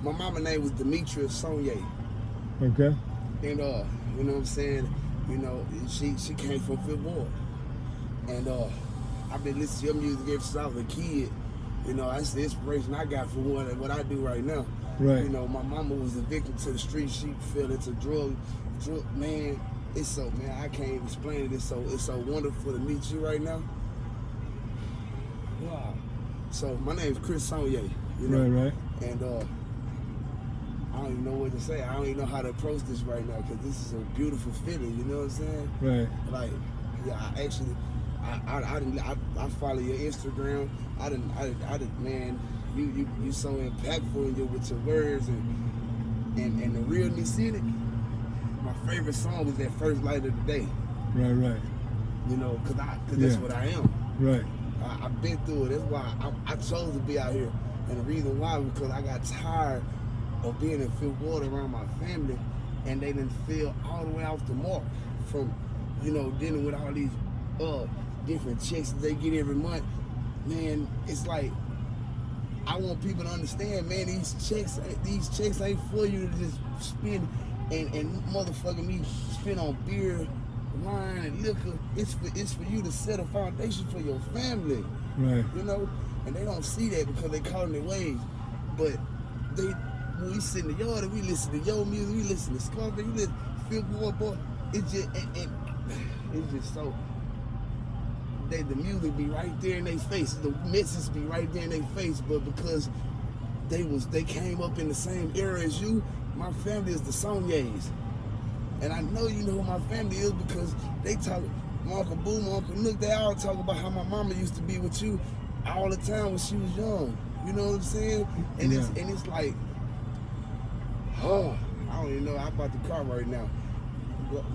My mama name was Demetria Sonnier. Okay. And you know what I'm saying? You know, she came from Fifth Ward. And I've been listening to your music ever since I was a kid. You know, that's the inspiration I got for what I do right now. Right. You know, my mama was a victim to the street. She fell into drug, man. It's so, man, I can't even explain it. It's so wonderful to meet you right now. Wow. So my name is Chris Sonnier. You know, right. And I don't even know what to say. I don't even know how to approach this right now because this is a beautiful feeling. You know what I'm saying? Right. Like, yeah, I follow your Instagram. I didn't, man. You so impactful with your words and the realness in it. My favorite song was that First Light of the Day. Right. You know, cause that's what I am. Right. I've been through it. That's why I chose to be out here. And the reason why was because I got tired of being in Fifth Ward around my family, and they didn't feel all the way off the mark from, you know, dealing with all these different checks that they get every month. Man, it's like I want people to understand, man, these checks ain't for you to just spend and motherfucking me spend on beer, wine, and liquor. It's for you to set a foundation for your family. Right. You know? And they don't see that because they caught in their ways. But when we sit in the yard and we listen to your music, we listen to Scarface, we listen to Fifth Ward, boy, it's just so the music be right there in their face, the message be right there in their face, but because they came up in the same era as you, my family is the Sonniers. And I know you know who my family is because they talk, my Uncle Boo, my Uncle Nook, they all talk about how my mama used to be with you all the time when she was young. You know what I'm saying? And it's like, oh, I don't even know. I'm about to cry right now.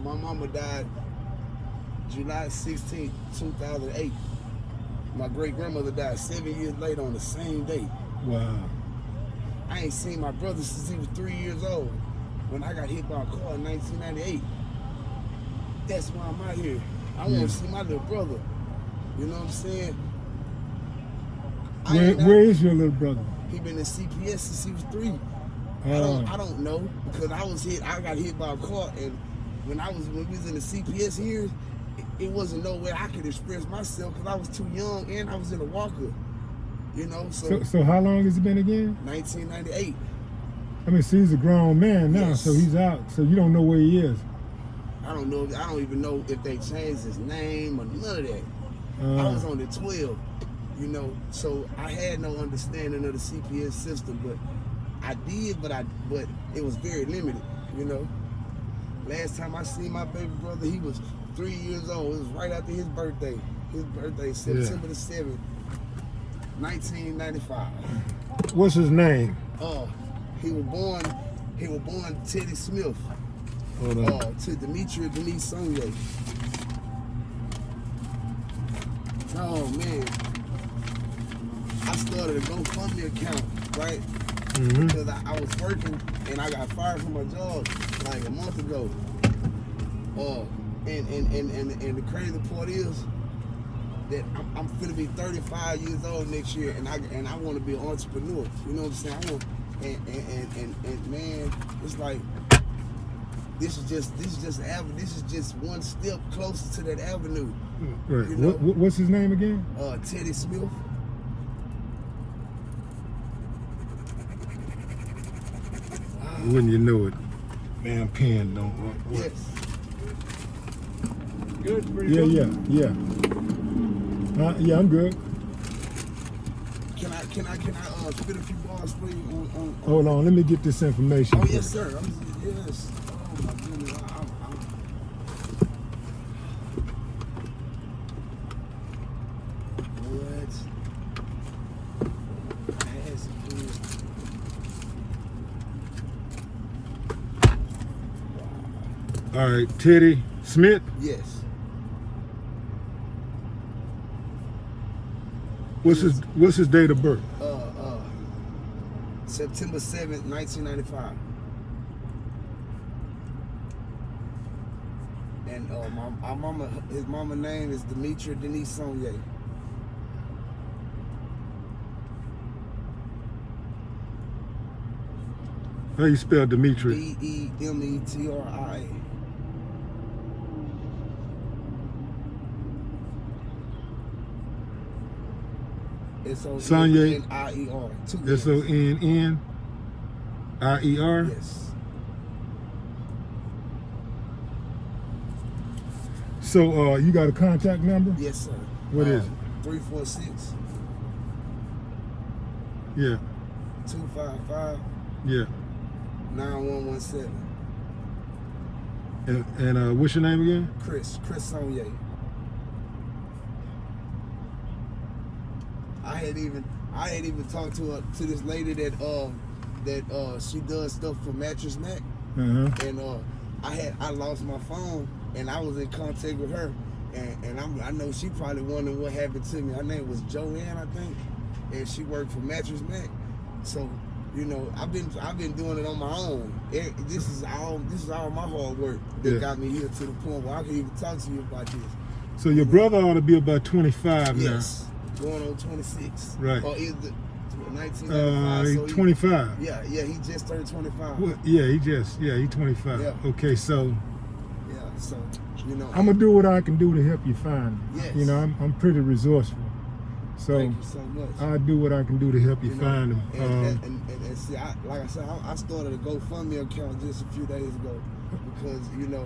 My mama died July 16, 2008. My great grandmother died 7 years later on the same day. Wow. I ain't seen my brother since he was 3 years old. When I got hit by a car in 1998. That's why I'm out here. I want to see my little brother. You know what I'm saying? Where is your little brother? He been in CPS since he was 3. I don't know because I got hit by a car, and when we was in the CPS here, it wasn't no way I could express myself because I was too young and I was in a walker. You know, so how long has it been again? 1998. I mean, see, he's a grown man now, Yes. so he's out. So you don't know where he is. I don't know. I don't even know if they changed his name or none of that. I was on the 12, you know, so I had no understanding of the CPS system, but I did, but it was very limited, you know. Last time I seen my baby brother, he was 3 years old. It was right after his birthday. His birthday, September the 7th, 1995. What's his name? He was born Teddy Smith. Hold on. To Demetria Denise Sonnier. Oh man. I started a GoFundMe account, right? Mm-hmm. Because I was working and I got fired from my job like a month ago. And the crazy part is that I'm finna be 35 years old next year, and I want to be an entrepreneur. You know what I'm saying? And man, it's like this is just one step closer to that avenue. Right. You know? What's his name again? Teddy Smith. When you know it, man, pen don't work. Yes. Good. Yeah. Yeah, I'm good. Can I spit a few bars for you on Hold on, let me get this information. Oh yes, sir. Yes. Oh my goodness. What? I had some food. All right, Teddy Smith. Yes. What's his date of birth? September 7th, 1995. And his mama name is Demetria Denise Sonnier. How you spell Demetri? Demetria. Sonnier. Sonnier. Sonnier. Yes. So you got a contact number? Yes, sir. What is it? 346. Yeah. 255. Yeah. 9117. And what's your name again? Chris Sonnier. I had even talked to this lady that she does stuff for Mattress Mac. Uh-huh. And I lost my phone and I was in contact with her and I know she probably wondering what happened to me. Her name was Joanne, I think, and she worked for Mattress Mac. So, you know, I've been doing it on my own. This is all my hard work that got me here to the point where I can even talk to you about this. So your brother ought to be about 25 now. Yes, going on 26. Right. Or either 1995. So 25. Yeah, he just turned 25. Well, he's 25. Yeah. Okay, so. Yeah, so, you know. I'm gonna do what I can do to help you find him. Yes. You know, I'm pretty resourceful. So thank you so much. I'll do what I can do to help you find him. And see, like I said, I started a GoFundMe account just a few days ago because, you know,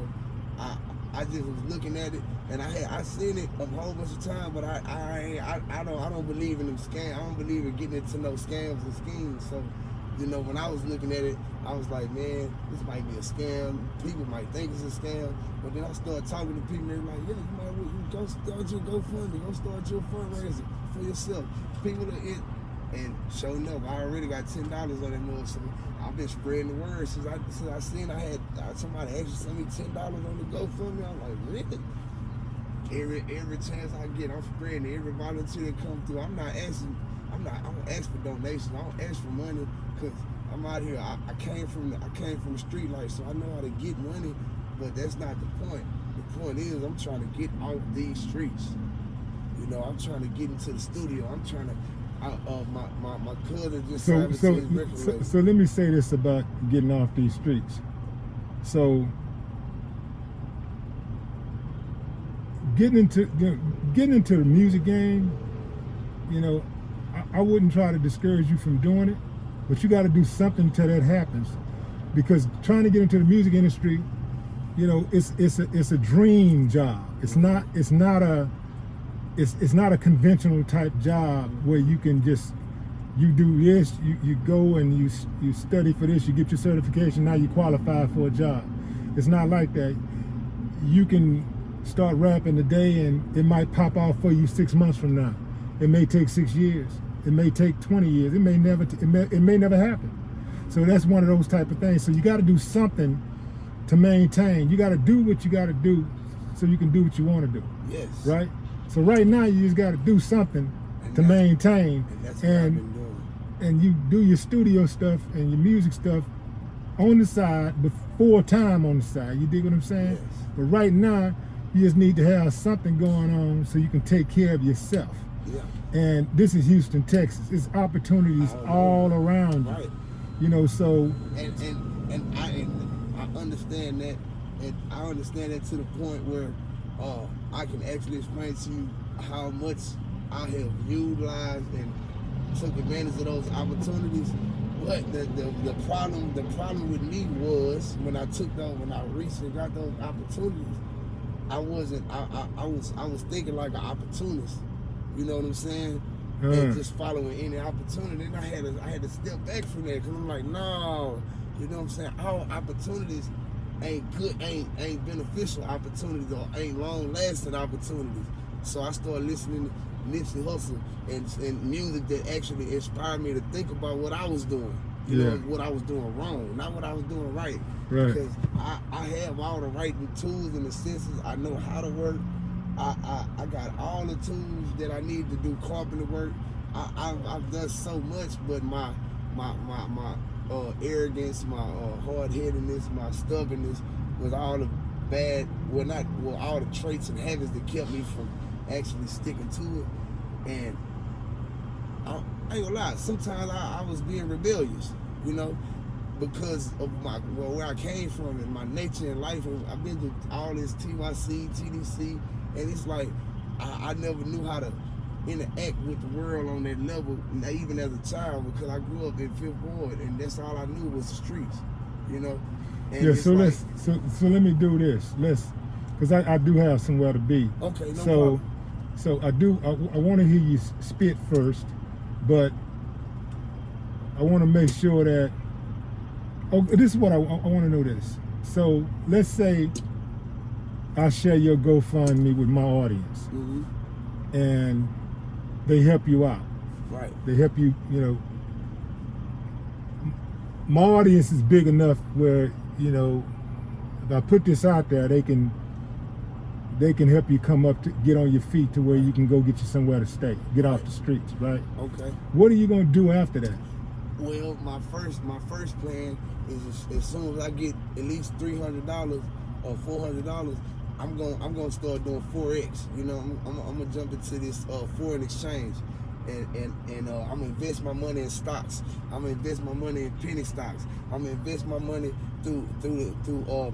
I just was looking at it and I seen it a whole bunch of times, but I don't believe in them scams. I don't believe in getting into no scams and schemes. So, you know, when I was looking at it, I was like, man, this might be a scam. People might think it's a scam. But then I started talking to people, and they're like, yeah, you might go start your GoFundMe, go start your fundraiser for yourself. People that and sure enough, I already got $10 on that move. So I've been spreading the word since I seen I had somebody actually send me $10 on the GoFundMe. I'm like, really? Every chance I get, I'm spreading it. Every volunteer that come through, I don't ask for donations. I don't ask for money because I'm out here. I came from the street life, so I know how to get money. But that's not the point. The point is I'm trying to get off these streets. You know, I'm trying to get into the studio. I'm trying to. My cousin just signed to his record label. So let me say this about getting off these streets. So getting into the music game, you know, I wouldn't try to discourage you from doing it, but you got to do something until that happens, because trying to get into the music industry, you know, it's a dream job. It's not a conventional type job where you can just you do this, you go and you study for this, you get your certification, now you qualify for a job. It's not like that. You can start rapping today and it might pop off for you 6 months from now. It may take 6 years. It may take 20 years. It may never happen. So that's one of those type of things. So you got to do something to maintain. You got to do what you got to do so you can do what you want to do. Yes. Right? So right now you just got to do something to maintain. And that's what I've been doing. And you do your studio stuff and your music stuff on the side, but full time on the side. You dig what I'm saying? Yes. But right now, you just need to have something going on so you can take care of yourself. Yeah. And this is Houston, Texas. It's opportunities all around you. Right. You know, so and I understand that, and I understand that to the point where I can actually explain to you how much I have utilized and took advantage of those opportunities. But the problem with me was when I recently got those opportunities, I was thinking like an opportunist. You know what I'm saying? And just following any opportunity. And I had to step back from that because I'm like, no, you know what I'm saying? All opportunities ain't good, ain't beneficial opportunities or ain't long lasting opportunities. So I started listening to Nipsey Hussle and music that actually inspired me to think about what I was doing. You know, what I was doing wrong, not what I was doing right. Because I have all the right tools and the senses. I know how to work. I got all the tools that I need to do carpenter work. I've done so much, but my arrogance, my hard-headedness, my stubbornness was all the bad, all the traits and habits that kept me from actually sticking to it. And I ain't gonna lie, sometimes I was being rebellious, you know. because of where I came from and my nature in life. And I've been to all this TYC, TDC, and it's like I never knew how to interact with the world on that level, even as a child, because I grew up in Fifth Ward, and that's all I knew was the streets, you know. And yeah. So like, so let me do this. Because I do have somewhere to be. Okay, no problem. So I want to hear you spit first, but I want to make sure that. Oh, this is what I want to know this. So let's say I share your GoFundMe with my audience, Mm-hmm. and they help you out. Right. They help you, you know. My audience is big enough where, you know, if I put this out there, they can help you come up to get on your feet to where you can go get you somewhere to stay, get off the streets, right? Okay. What are you gonna do after that? Well, my first plan is as soon as I get at least $300 or $400, I'm gonna start doing Forex. You know, I'm gonna jump into this foreign exchange, and I'm gonna invest my money in stocks. I'm gonna invest my money in penny stocks. I'm gonna invest my money through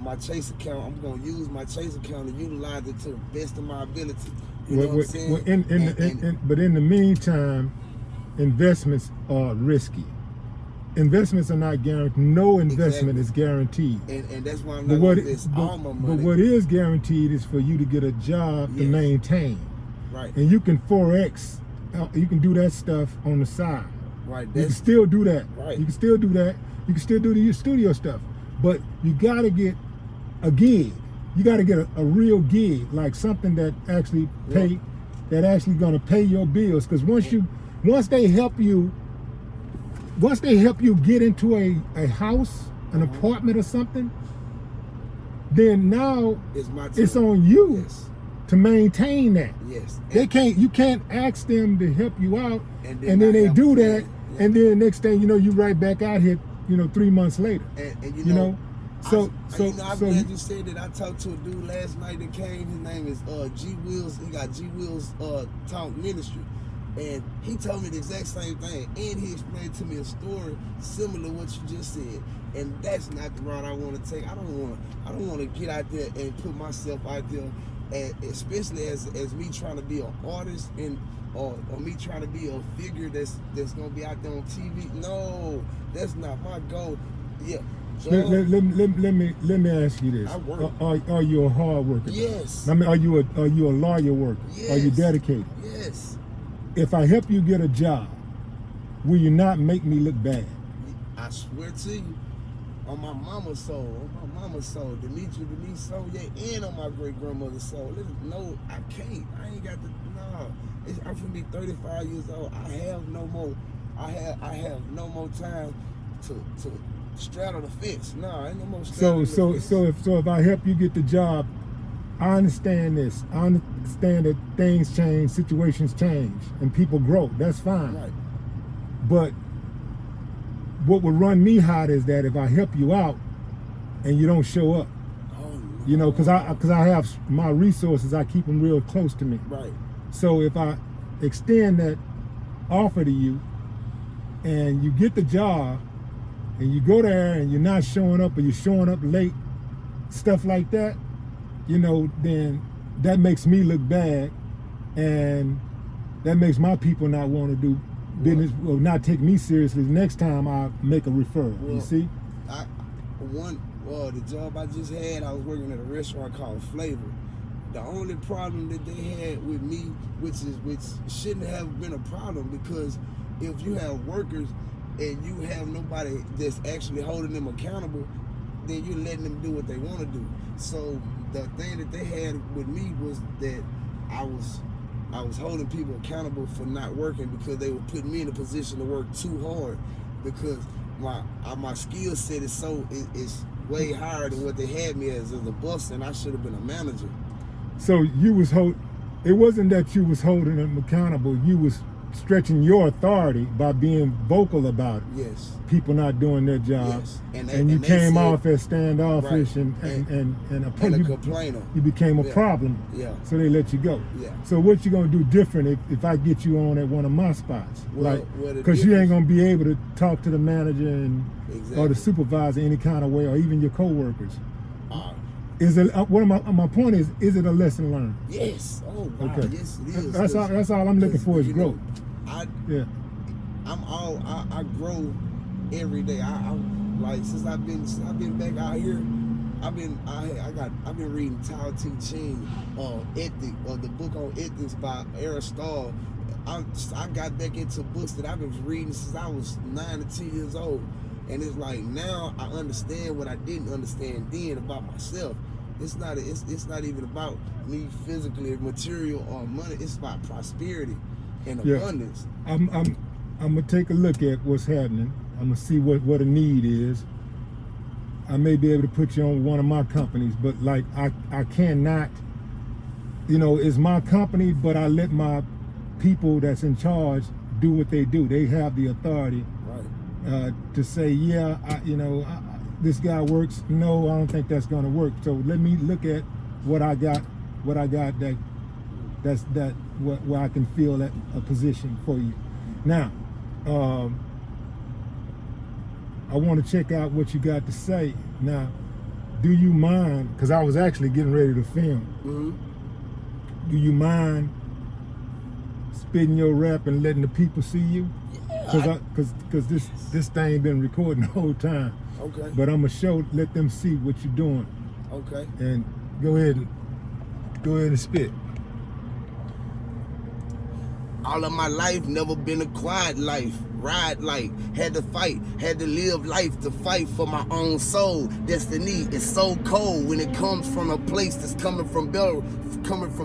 my Chase account. I'm gonna use my Chase account and utilize it to the best of my ability. You know what I'm saying? But in the meantime, investments are risky. Investments are not guaranteed. No investment is guaranteed. And that's why I'm not going to invest all my money. But what is guaranteed is for you to get a job to maintain. Right. And you can Forex. You can do that stuff on the side. Right. You can still do that. Right. You can still do that. You can still do your studio stuff. But you got to get a gig. You got to get a real gig, like something that actually going to pay your bills. Because once they help you get into a house, an apartment or something, then now it's on you to maintain that. Yes. You can't ask them to help you out, and then they do that, and then next thing you know, you right back out here, 3 months later. And you know. So I'm glad you said that. I talked to a dude last night that came. His name is G Wills. He got G Wills Talk Ministry. And he told me the exact same thing, and he explained to me a story similar to what you just said. And that's not the route I want to take. I don't want to get out there and put myself out there, and especially as me trying to be an artist or me trying to be a figure that's gonna be out there on TV. No, that's not my goal. Yeah. Let me ask you this: Are you a hard worker? Yes. I mean, are you a lawyer worker? Yes. Are you dedicated? Yes. If I help you get a job, will you not make me look bad? I swear to you, on my mama's soul, Demetri Denise soul, yeah, and on my great grandmother's soul. No, I can't. I ain't got the I'm gonna be 35 years old. I have no more time to straddle the fence. No, I ain't no more straddling the fence. So if I help you get the job, I understand this. I understand that things change, situations change, and people grow. That's fine. Right. But what would run me hot is that if I help you out and you don't show up, because I have my resources, I keep them real close to me. Right. So if I extend that offer to you, and you get the job, and you go there and you're not showing up, or you're showing up late, stuff like that, then that makes me look bad, and that makes my people not want to do business or not take me seriously. Next time I make a referral, you see? The job I just had, I was working at a restaurant called Flavor. The only problem that they had with me, which shouldn't have been a problem, because if you have workers and you have nobody that's actually holding them accountable, then you're letting them do what they want to do. So the thing that they had with me was that I was holding people accountable for not working, because they were putting me in a position to work too hard, because my skill set is way higher than what they had me as a boss, and I should have been a manager. So it wasn't that you was holding them accountable. You was stretching your authority by being vocal about it. Yes. People not doing their job. Yes. And you came said, off as standoffish right. and a complainer. You became a Yeah. problem. Yeah. So they let you go. Yeah. So what you gonna do different if I get you on at one of my spots? Well, Because you ain't gonna be able to talk to the manager Exactly. or the supervisor any kind of way, or even your coworkers. Uh, Is it my point is it a lesson learned? yes. Oh wow. Okay. Yes, it is. That's all I'm looking for is growth. I grow every day. I like since I've been back out here. I've been reading Tao Te Ching, Ethic, or the book on ethics by Aristotle. I got back into books that I've been reading since I was 9 to 10 years old, and it's like now I understand what I didn't understand then about myself. It's not even about me physically, material, or money. It's about prosperity and abundance. I'm gonna take a look at what's happening. I'm gonna see what a need is. I may be able to put you on one of my companies, but like I cannot, it's my company, but I let my people that's in charge do what they do. They have the authority to say, this guy works. No, I don't think that's gonna work. So let me look at what I got where I can fill that a position for you. Now, I want to check out what you got to say. Now, do you mind, because I was actually getting ready to film, do you mind spitting your rap and letting the people see you? Because this thing been recording the whole time. Okay. But I'm gonna let them see what you're doing. Okay. And go ahead and spit. All of my life, never been a quiet life. Ride life, had to fight, had to live life to fight for my own soul. Destiny is so cold when it comes from a place that's coming from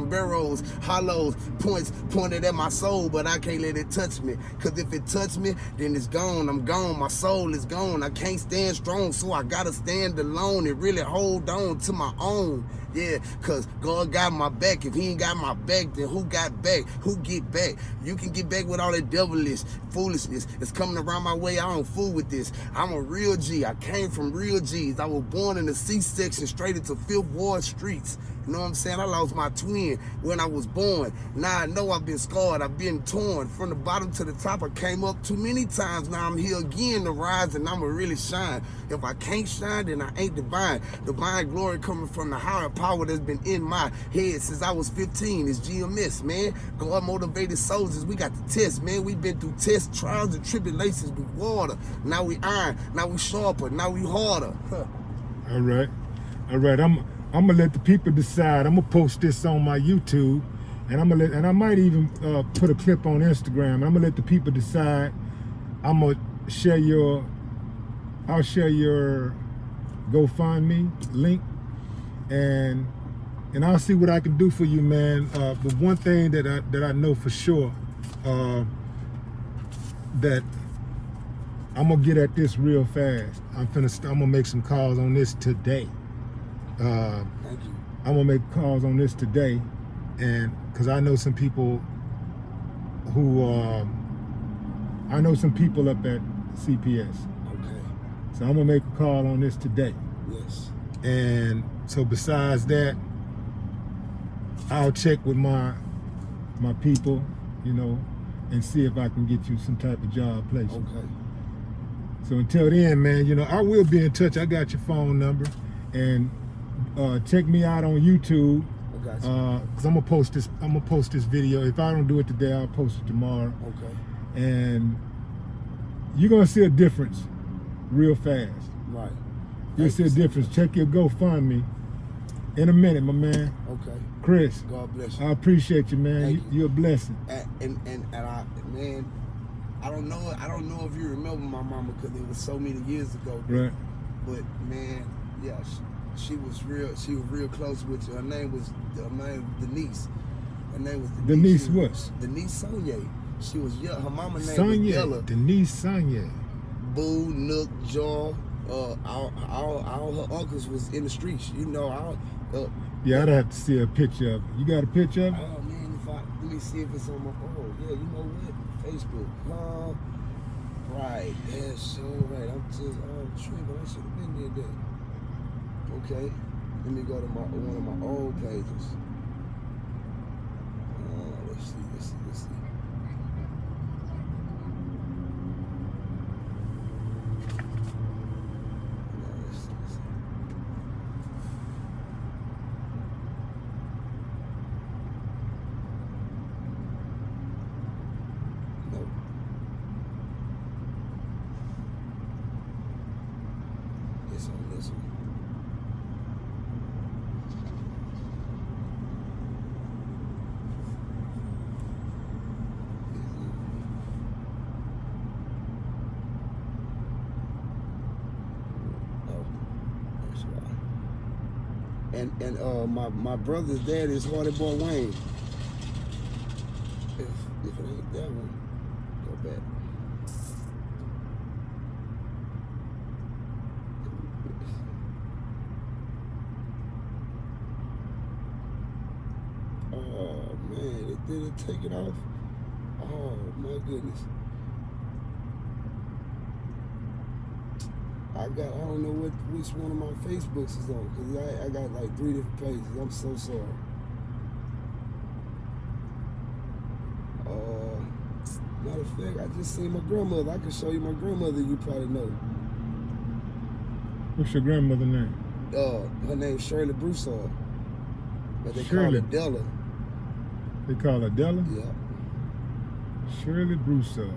barrels, hollows, points pointed at my soul, but I can't let it touch me. Cause if it touch me, then it's gone. I'm gone. My soul is gone. I can't stand strong, so I gotta stand alone and really hold on to my own. Yeah, cause God got my back. If he ain't got my back, then who got back? Who get back? You can get back with all that devilish foolishness. It's coming around my way. I don't fool with this. I'm a real G. I came from real G's. I was born in the C-section straight into Fifth Ward streets. You know what I'm saying? I lost my twin when I was born. Now I know I've been scarred. I've been torn. From the bottom to the top, I came up too many times. Now I'm here again to rise, and I'ma really shine. If I can't shine, then I ain't divine. Divine glory coming from the higher power that's been in my head since I was 15. It's GMS, man. God motivated soldiers. We got the test, man. We've been through tests, trials, and tribulations with water. Now we iron. Now we sharper. Now we harder. All right. I'm gonna let the people decide. I'm gonna post this on my YouTube, and I might even put a clip on Instagram. I'm gonna let the people decide. I'll share your GoFundMe link, and I'll see what I can do for you, man. But one thing that I know for sure, that I'm gonna get at this real fast. I'm gonna make some calls on this today. Thank you. I'm gonna make calls on this today, and because I know some people up at CPS. Okay. So I'm gonna make a call on this today. Yes. And so besides that, I'll check with my people, and see if I can get you some type of job placement. Okay. So until then, man, I will be in touch. I got your phone number, and check me out on YouTube. I got you. Cause I'm gonna post this video. If I don't do it today, I'll post it tomorrow. Okay. And you're gonna see a difference real fast. Right. You'll see a difference. Check your GoFundMe in a minute, my man. Okay. Chris, God bless you. I appreciate you, man. Thank you. You're a blessing. And I don't know if you remember my mama because it was so many years ago. Right. But man, yeah, she was real close with you. Her name was Denise. Her name was Denise what? Denise Sonnier. She was young. Her mama name was Sonnier. Della. Denise Sonnier. Boo, Nook, Jaw, all her uncles was in the streets. Yeah, I'd have to see a picture of it. You got a picture of it? Oh man, let me see if it's on my phone. Yeah, you know what? Facebook. Right. That's so right. I'm just tripping. I should have been there then. Okay. Let me go to one of my old pages. Let's see. It's on this one. Oh, that's right. And my brother's dad is Hardy Boy Wayne. If it ain't that one, go back. Oh man, it didn't take it off. Oh my goodness. I don't know which one of my Facebooks is on, because I got like 3 different pages. I'm so sorry. Matter of fact, I just seen my grandmother. I can show you my grandmother, you probably know. What's your grandmother's name? Her name's Shirley Broussard. But they Shirley. call her Della. They call her Della? Yeah. Shirley Broussard.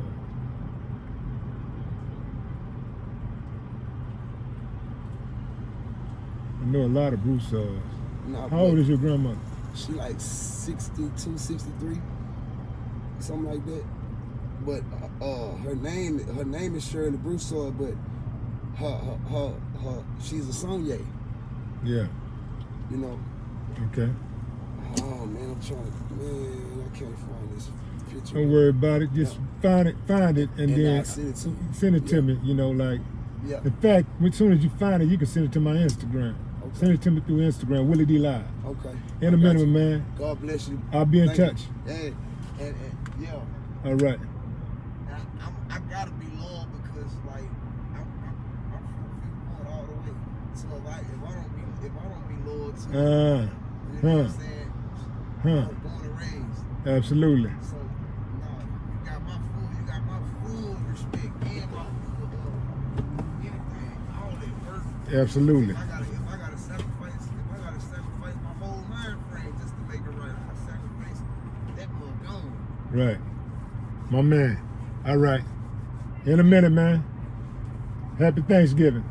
I know a lot of Broussards. Nah, How old is your grandmother? She like 62, 63, something like that. But her name is Shirley Broussard, but her she's a Sonnier. Yeah. You know. Okay. Oh man, I can't find this picture. Don't worry about it. Just find it, and then I'll send it to you. Send it to me. You know, like. Yeah. In fact, as soon as you find it, you can send it to my Instagram. Okay. Send it to me through Instagram, Willie D Live. Okay. In a minute, man. God bless you. I'll be in Thank touch. You. And yeah. All right. I gotta be loyal because like I'm from Fifth all the way. So like if I don't be loyal to you know what I'm saying? I was born and raised. Absolutely. So no, you got my full respect and my full anything, all that work. Absolutely. If I gotta sacrifice my whole mind frame just to make it right, I sacrifice that mug gone. Right. My man. All right. In a minute, man. Happy Thanksgiving.